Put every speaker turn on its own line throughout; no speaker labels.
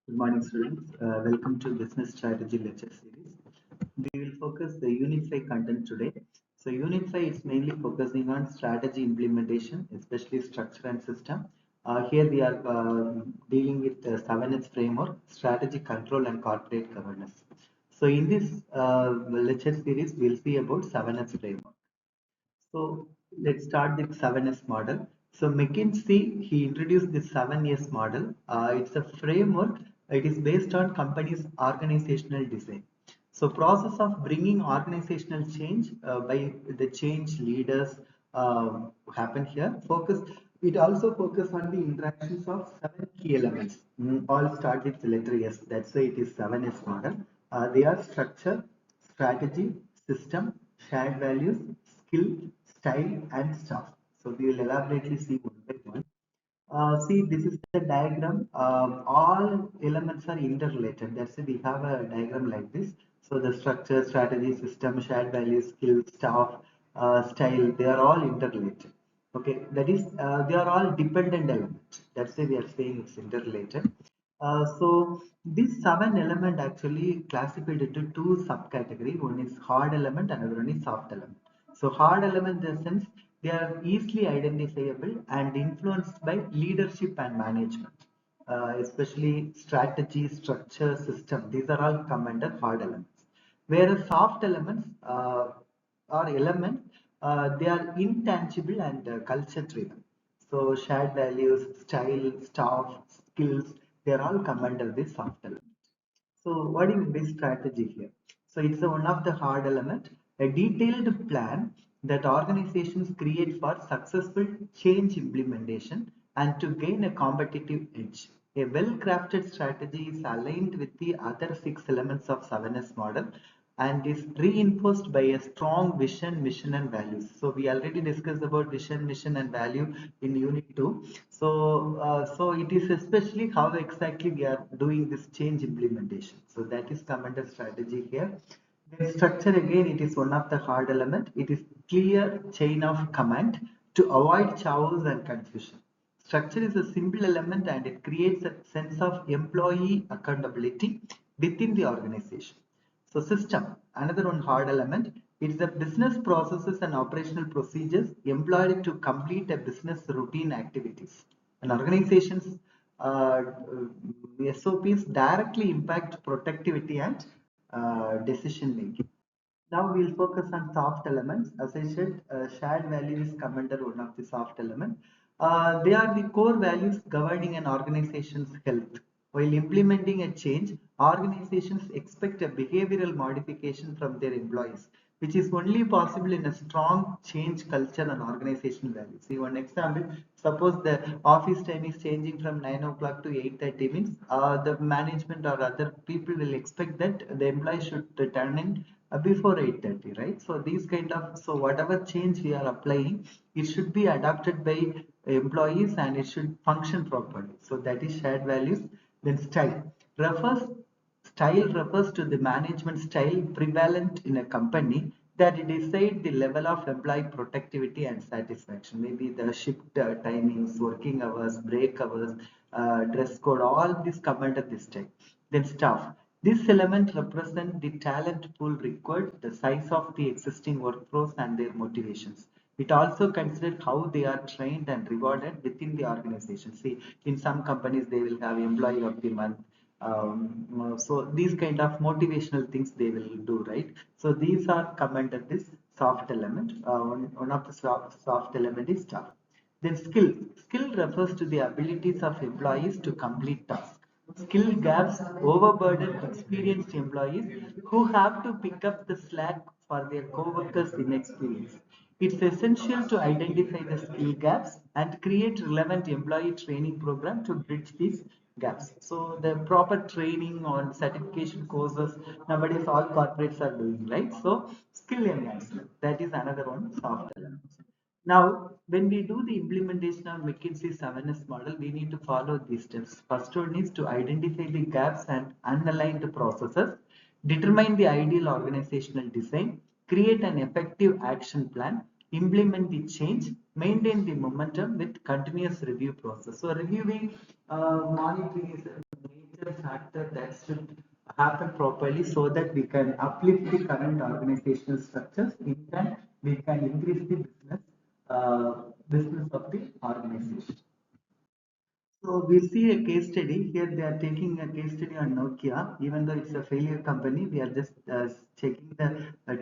Good morning, students. Welcome to Business Strategy Lecture Series. We will focus the Unit 5 content today. So Unit 5 is mainly focusing on strategy implementation, especially structure and system. Here we are dealing with the 7S framework, strategy control and corporate governance. So in this lecture series, we'll see about 7S framework. So let's start with 7S model. So McKinsey, he introduced the 7S model. It's a framework. It is based on company's organizational design. So process of bringing organizational change by the change leaders happen here. It also focus on the interactions of 7 key elements. All start with the letter S. That's why it is 7S model. They are structure, strategy, system, shared values, skill, style, and stuff. So we will elaborately see one by one. See, this is the diagram. All elements are interrelated. That's why we have a diagram like this. So the structure, strategy, system, shared values, skill, staff, style, they are all interrelated. Okay, that is, they are all dependent elements. That's why we are saying it's interrelated. So these 7 element actually classified into 2 subcategory. One is hard element, another one is soft element. So hard element in the sense they are easily identifiable and influenced by leadership and management, especially strategy, structure, system. These are all come under hard elements. Whereas soft elements or elements, they are intangible and culture driven. So shared values, style, staff, skills, they are all come under this soft element. So what is this strategy here? So it's one of the hard element, a detailed plan that organizations create for successful change implementation and to gain a competitive edge. A well-crafted strategy is aligned with the other 6 elements of 7S model and is reinforced by a strong vision, mission, and values. So we already discussed about vision, mission, and value in Unit 2. So it is especially how exactly we are doing this change implementation. So that is commanded strategy here. Then structure again, it is one of the hard element. It is clear chain of command to avoid chaos and confusion. Structure is a simple element and it creates a sense of employee accountability within the organization. So system, another one hard element, it's the business processes and operational procedures employed to complete a business routine activities. An organization's SOPs directly impact productivity and decision making. Now we'll focus on soft elements. As I said, shared values come under one of the soft element. They are the core values governing an organization's health. While implementing a change, organizations expect a behavioral modification from their employees, which is only possible in a strong change culture and organizational values. See one example, suppose the office time is changing from 9 o'clock to 8:30 means the management or other people will expect that the employee should return in before 8:30, right? So these kind of, so whatever change we are applying, it should be adopted by employees and it should function properly. So that is shared values. Then style refers to the management style prevalent in a company that decide the level of employee productivity and satisfaction. Maybe the shift timings, working hours, break hours, dress code, all this come under this type. Then staff. This element represents the talent pool required, the size of the existing workforce and their motivations. It also considers how they are trained and rewarded within the organization. See, in some companies, they will have employee of the month. So these kind of motivational things they will do, right? So these are come under this soft element. One of the soft element is staff. Then skill. Skill refers to the abilities of employees to complete tasks. Skill gaps overburden experienced employees who have to pick up the slack for their co-workers' inexperience. It's essential to identify the skill gaps and create relevant employee training program to bridge these gaps. So the proper training on certification courses nowadays all corporates are doing, right? So skill enhancement, that is another one soft element. Now, when we do the implementation of McKinsey 7S model, we need to follow these steps. First one is to identify the gaps and unaligned processes, determine the ideal organizational design, create an effective action plan, implement the change, maintain the momentum with continuous review process. So reviewing, monitoring is a major factor that should happen properly so that we can uplift the current organizational structures. In turn, we can increase the business of the organization. So we see a case study here. They are taking a case study on Nokia, even though it's a failure company. We are just checking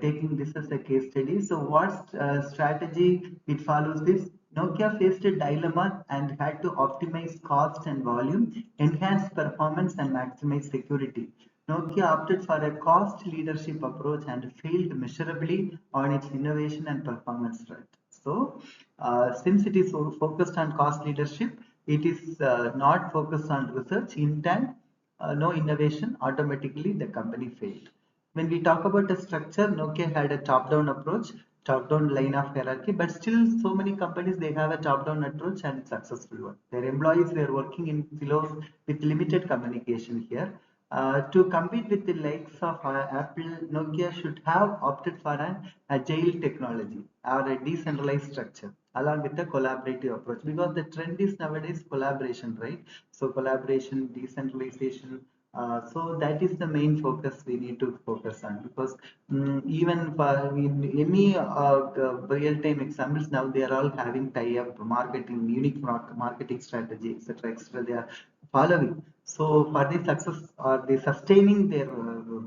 taking this as a case study. So what strategy it follows this? Nokia faced a dilemma and had to optimize cost and volume, enhance performance, and maximize security. Nokia opted for a cost leadership approach and failed measurably on its innovation and performance front. So, since it is so focused on cost leadership, it is not focused on research, intent, no innovation, automatically the company failed. When we talk about the structure, Nokia had a top-down approach, top-down line of hierarchy, but still so many companies, they have a top-down approach and successful one. Their employees were working in silos with limited communication here. To compete with the likes of Apple, Nokia should have opted for an agile technology or a decentralized structure along with a collaborative approach, because the trend is nowadays collaboration, right? So collaboration, decentralization, so that is the main focus we need to focus on, because even for in any real-time examples now, they are all having tie-up marketing, unique marketing strategy, etc., etc. They are following. So for the success or the sustaining their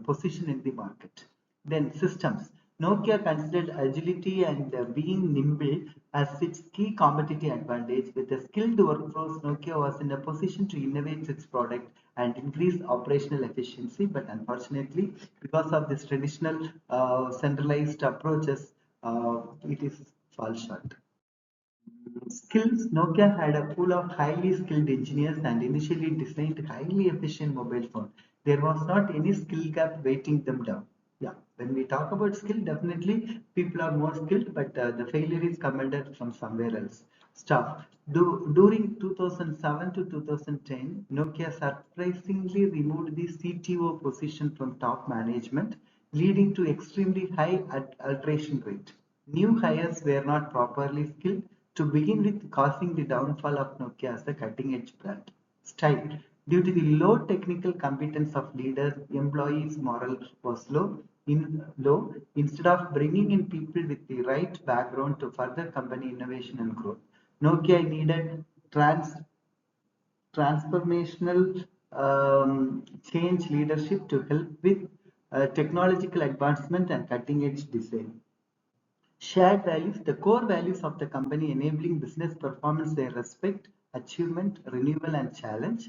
position in the market. Then systems. Nokia considered agility and being nimble as its key competitive advantage. With a skilled workforce, Nokia was in a position to innovate its product and increase operational efficiency. But unfortunately, because of this traditional centralized approaches, it is fall short. Skills. Nokia had a pool of highly skilled engineers and initially designed highly efficient mobile phone. There was not any skill gap weighting them down. Yeah, when we talk about skill, definitely people are more skilled, but the failure is commanded from somewhere else. Staff. During 2007 to 2010, Nokia surprisingly removed the CTO position from top management, leading to extremely high alteration rate. New hires were not properly skilled to begin with, causing the downfall of Nokia as a cutting-edge brand. Style. Due to the low technical competence of leaders, employees' morale was low. Instead of bringing in people with the right background to further company innovation and growth, Nokia needed transformational change leadership to help with technological advancement and cutting-edge design. Shared values, the core values of the company enabling business performance, their respect, achievement, renewal, and challenge.